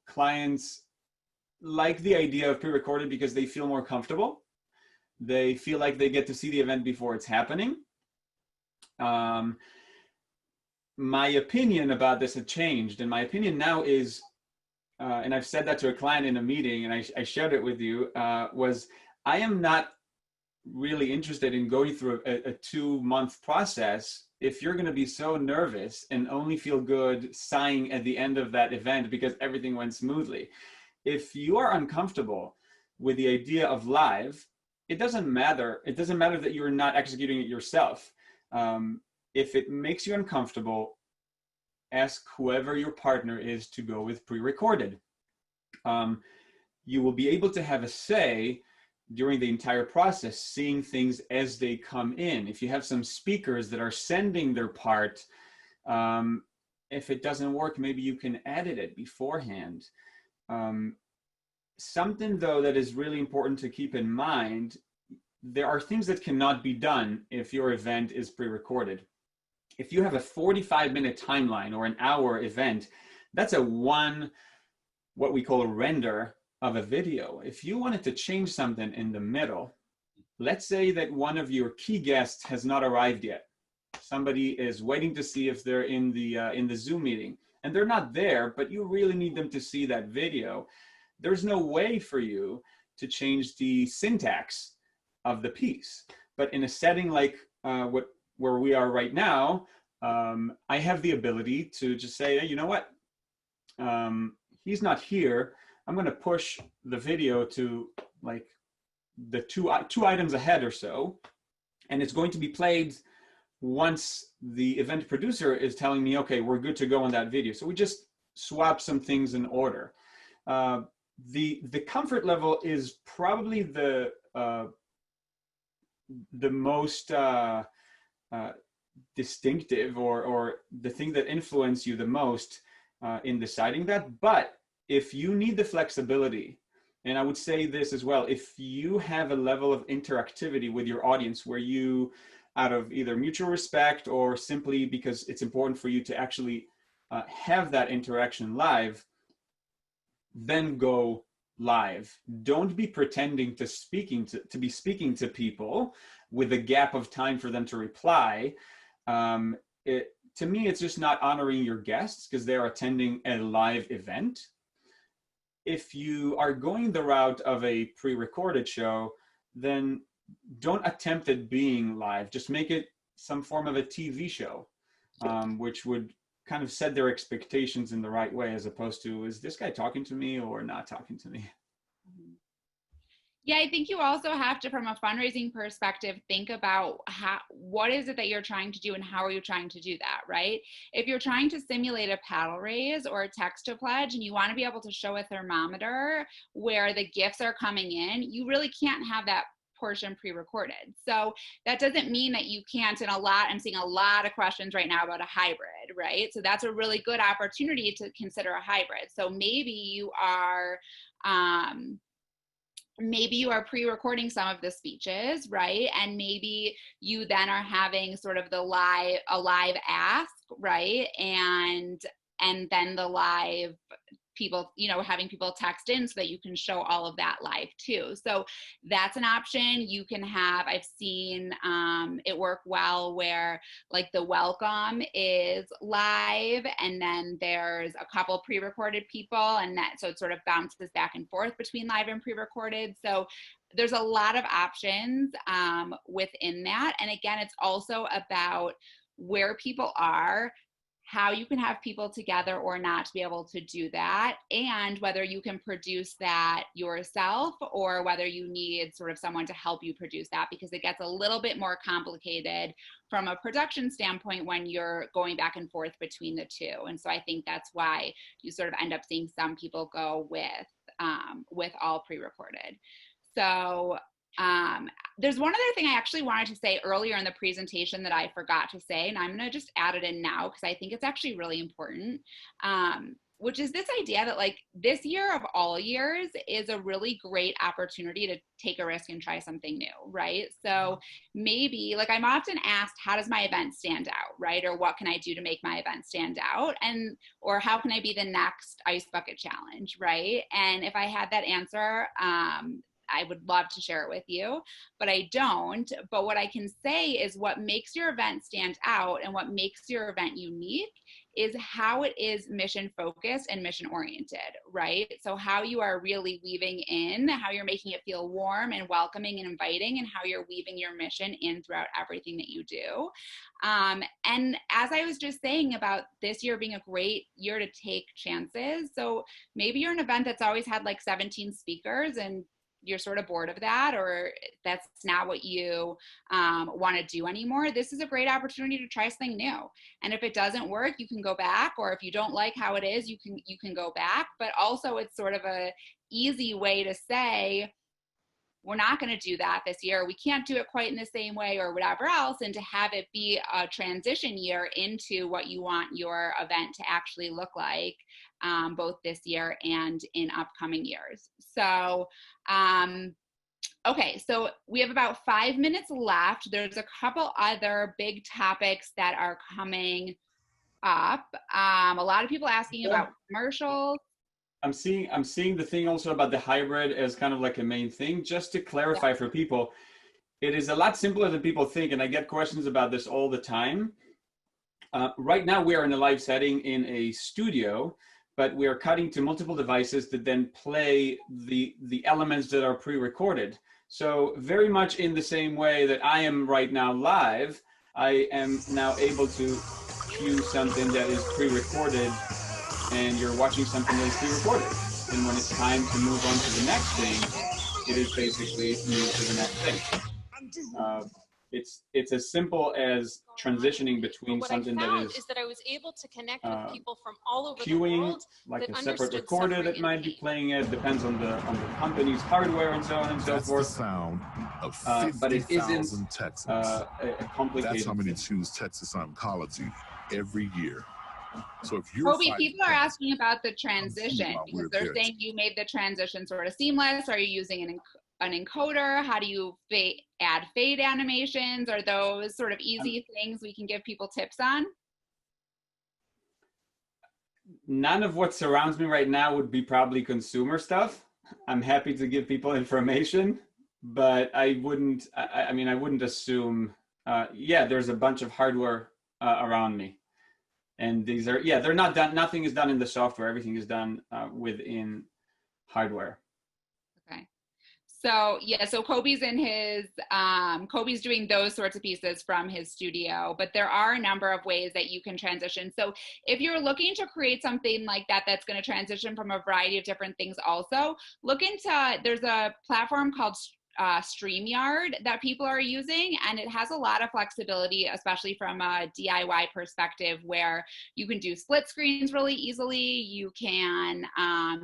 clients like the idea of pre-recorded because they feel more comfortable. They feel like they get to see the event before it's happening. My opinion about this had changed, and my opinion now is, and I've said that to a client in a meeting, and I shared it with you, was I am not really interested in going through a 2-month process if you're going to be so nervous and only feel good sighing at the end of that event because everything went smoothly. If you are uncomfortable with the idea of live, it doesn't matter. It doesn't matter that you're not executing it yourself. If it makes you uncomfortable, ask whoever your partner is to go with pre-recorded. You will be able to have a say during the entire process, seeing things as they come in. If you have some speakers that are sending their part, if it doesn't work, maybe you can edit it beforehand. Something though that is really important to keep in mind, there are things that cannot be done if your event is pre-recorded. If you have a 45-minute timeline or an hour event, that's what we call a render of a video. If you wanted to change something in the middle, let's say that one of your key guests has not arrived yet. Somebody is waiting to see if they're in the Zoom meeting, and they're not there, but you really need them to see that video. There's no way for you to change the syntax of the piece. But in a setting like where we are right now, I have the ability to just say, hey, you know what? He's not here. I'm going to push the video to like the two items ahead or so, and it's going to be played once the event producer is telling me, okay, we're good to go on that video. So we just swap some things in order. The comfort level is probably the most distinctive or the thing that influences you the most in deciding that. But if you need the flexibility, and I would say this as well, if you have a level of interactivity with your audience where you, out of either mutual respect or simply because it's important for you to actually have that interaction live, then go live. Don't be pretending to be speaking to people with a gap of time for them to reply. To me, it's just not honoring your guests because they're attending a live event. If you are going the route of a pre-recorded show, then don't attempt at being live. Just make it some form of a TV show, which would kind of set their expectations in the right way, as opposed to, is this guy talking to me or not talking to me? Yeah, I think you also have to, from a fundraising perspective, think about what is it that you're trying to do and how are you trying to do that, right? If you're trying to simulate a paddle raise or a text to pledge and you want to be able to show a thermometer where the gifts are coming in, you really can't have that portion pre-recorded. So that doesn't mean that you can't, I'm seeing a lot of questions right now about a hybrid, right? So that's a really good opportunity to consider a hybrid. So maybe you are pre-recording some of the speeches, right? And maybe you then are having sort of a live ask, right? And then the live people, having people text in so that you can show all of that live too. So that's an option. You can have, I've seen it work well where like the welcome is live and then there's a couple pre-recorded people so it sort of bounces back and forth between live and pre-recorded. So there's a lot of options within that. And again, it's also about where people are, how you can have people together or not to be able to do that, and whether you can produce that yourself or whether you need sort of someone to help you produce that, because it gets a little bit more complicated from a production standpoint when you're going back and forth between the two. And so I think that's why you sort of end up seeing some people go with all pre-recorded. So there's one other thing I actually wanted to say earlier in the presentation that I forgot to say, and I'm going to just add it in now because I think it's actually really important, which is this idea that like this year of all years is a really great opportunity to take a risk and try something new, right? So maybe like I'm often asked, how does my event stand out, right? Or what can I do to make my event stand out? And, or how can I be the next Ice Bucket Challenge, right? And if I had that answer, I would love to share it with you, but I don't. But what I can say is what makes your event stand out and what makes your event unique is how it is mission focused and mission oriented, right? So how you are really weaving in, how you're making it feel warm and welcoming and inviting, and how you're weaving your mission in throughout everything that you do. And as I was just saying about this year being a great year to take chances. So maybe you're an event that's always had like 17 speakers and you're sort of bored of that, or that's not what you want to do anymore. This is a great opportunity to try something new. And if it doesn't work, you can go back, or if you don't like how it is, you can go back. But also it's sort of a easy way to say, we're not going to do that this year. We can't do it quite in the same way or whatever else. And to have it be a transition year into what you want your event to actually look like, both this year and in upcoming years. So, okay, so we have about 5 minutes left. There's a couple other big topics that are coming up. A lot of people asking about commercials. I'm seeing the thing also about the hybrid as kind of like a main thing. Just to clarify for people, it is a lot simpler than people think, and I get questions about this all the time. Right now we are in a live setting in a studio, but we are cutting to multiple devices that then play the elements that are pre-recorded. So very much in the same way that I am right now live, I am now able to cue something that is pre-recorded, and you're watching something that is pre-recorded. And when it's time to move on to the next thing, it is basically moved to the next thing. It's as simple as transitioning between something that is that I was able to connect with people from all over the queuing, world, like a separate recorder that might be playing it, depends on the company's hardware and so on and so forth. The sound of but it isn't 50,000 Texans. A complicated. That's how many choose Texas Oncology every year. So if you're Kobi, people are asking about the transition because they're saying you made the transition sort of seamless. Are you using an encoder? How do you add fade animations? Are those sort of easy things we can give people tips on? None of what surrounds me right now would be probably consumer stuff. I'm happy to give people information, but I wouldn't, I mean, I wouldn't assume, yeah, there's a bunch of hardware around me. And these are, yeah, they're not done, nothing is done in the software. Everything is done within hardware. Okay. So yeah, so Kobi's in his, Kobi's doing those sorts of pieces from his studio, but there are a number of ways that you can transition. So if you're looking to create something like that, that's going to transition from a variety of different things also, look into, there's a platform called StreamYard that people are using, and it has a lot of flexibility, especially from a DIY perspective, where you can do split screens really easily. You can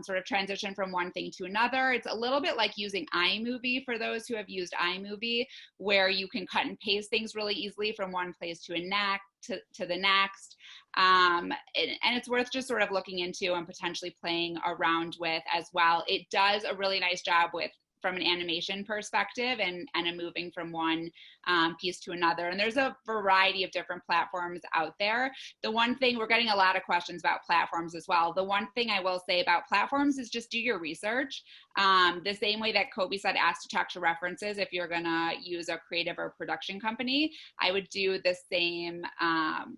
sort of transition from one thing to another. It's a little bit like using iMovie for those who have used iMovie, where you can cut and paste things really easily from one place to the next. And it's worth just sort of looking into and potentially playing around with as well. It does a really nice job with from an animation perspective and moving from one piece to another. And there's a variety of different platforms out there. The one thing, we're getting a lot of questions about platforms as well. The one thing I will say about platforms is just do your research. The same way that Kobi said, ask to check to references if you're gonna use a creative or production company, I would do the same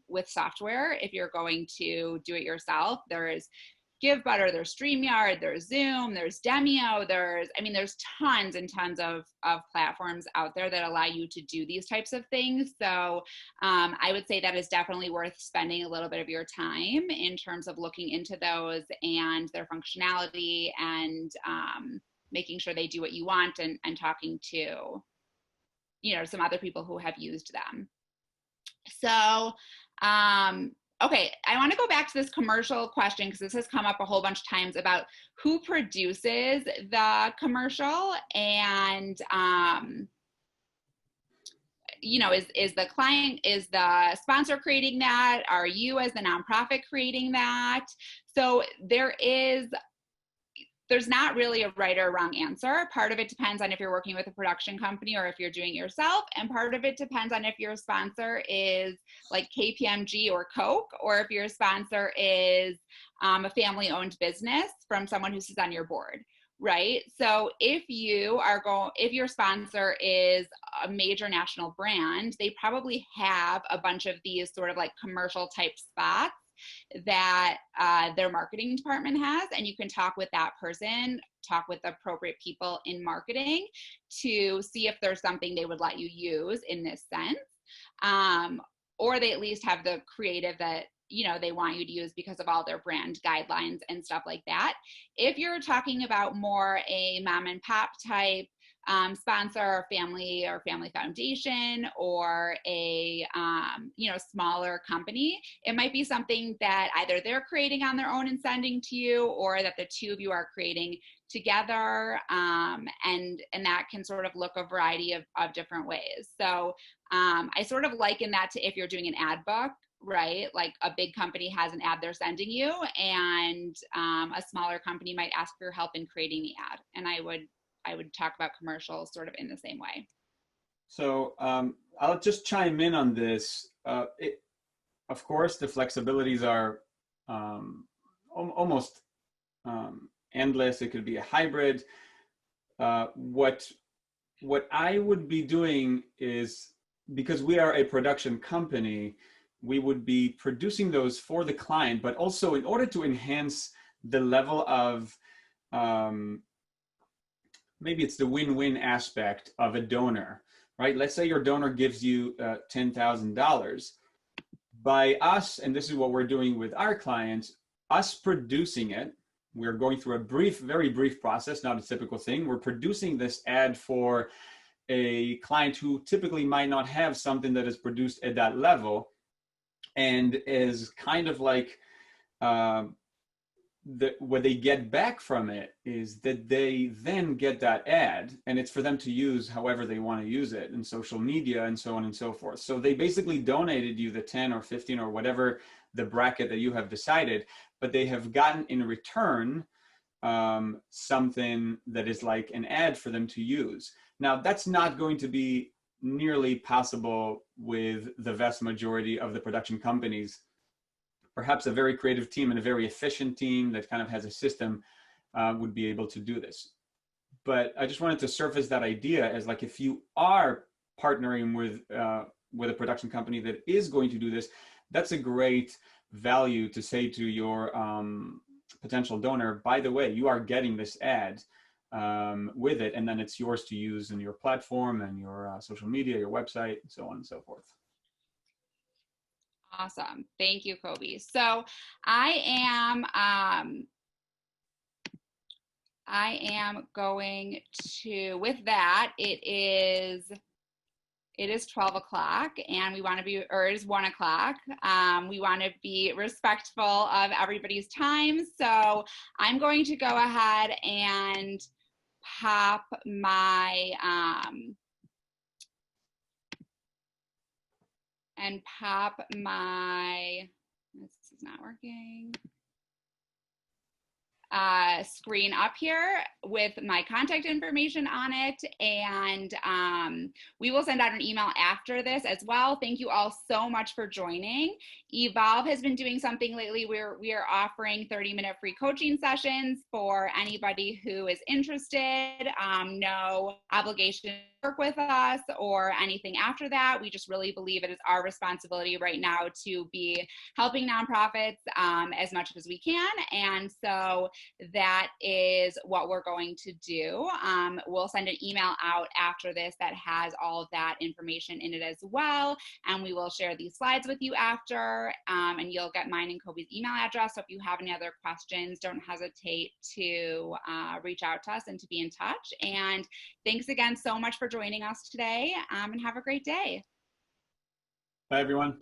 with software if you're going to do it yourself. There is GiveButter, there's StreamYard, there's Zoom, there's Demio, there's tons and tons of platforms out there that allow you to do these types of things. So I would say that is definitely worth spending a little bit of your time in terms of looking into those and their functionality and making sure they do what you want and talking to, some other people who have used them. So, okay, I want to go back to this commercial question because this has come up a whole bunch of times about who produces the commercial and, is the client, is the sponsor creating that? Are you as the nonprofit creating that? So there's not really a right or wrong answer. Part of it depends on if you're working with a production company or if you're doing it yourself. And part of it depends on if your sponsor is like KPMG or Coke, or if your sponsor is a family-owned business from someone who sits on your board, right? So if your sponsor is a major national brand, they probably have a bunch of these sort of like commercial type spots that their marketing department has, and you can talk with that person, talk with the appropriate people in marketing to see if there's something they would let you use in this sense, or they at least have the creative that they want you to use because of all their brand guidelines and stuff like that. If you're talking about more a mom and pop type sponsor or family foundation or a smaller company, it might be something that either they're creating on their own and sending to you, or that the two of you are creating together, and that can sort of look a variety of different ways. So I sort of liken that to if you're doing an ad book, right? Like a big company has an ad they're sending you, and a smaller company might ask for your help in creating the ad. And I would talk about commercials sort of in the same way. So I'll just chime in on this. Of course, the flexibilities are almost endless. It could be a hybrid. What I would be doing is, because we are a production company, we would be producing those for the client, but also in order to enhance the level of maybe it's the win-win aspect of a donor, right? Let's say your donor gives you $10,000. By us, and this is what we're doing with our clients, us producing it, we're going through a very brief process, not a typical thing. We're producing this ad for a client who typically might not have something that is produced at that level, and is kind of like, what they get back from it is that they then get that ad, and it's for them to use however they want to use it in social media and so on and so forth. So they basically donated you the 10 or 15 or whatever the bracket that you have decided, but they have gotten in return something that is like an ad for them to use. Now, that's not going to be nearly possible with the vast majority of the production companies. Perhaps a very creative team and a very efficient team that kind of has a system would be able to do this. But I just wanted to surface that idea as like, if you are partnering with a production company that is going to do this, that's a great value to say to your potential donor, by the way, you are getting this ad with it, and then it's yours to use in your platform and your social media, your website, and so on and so forth. Awesome. Thank you, Kobi. So I am going to, with that, it is 12 o'clock and we want to be, or it is 1 o'clock. We want to be respectful of everybody's time. So I'm going to go ahead and pop my, this is not working. screen up here with my contact information on it, and we will send out an email after this as well. Thank you all so much for joining. Evolve has been doing something lately where we are offering 30-minute free coaching sessions for anybody who is interested. No obligation to work with us or anything after that. We just really believe it is our responsibility right now to be helping nonprofits as much as we can, and so that is what we're going to do. We'll send an email out after this that has all of that information in it as well, and we will share these slides with you after, and you'll get mine and Kobi's email address. So if you have any other questions, don't hesitate to reach out to us and to be in touch. And thanks again so much for joining us today, and have a great day. Bye, everyone.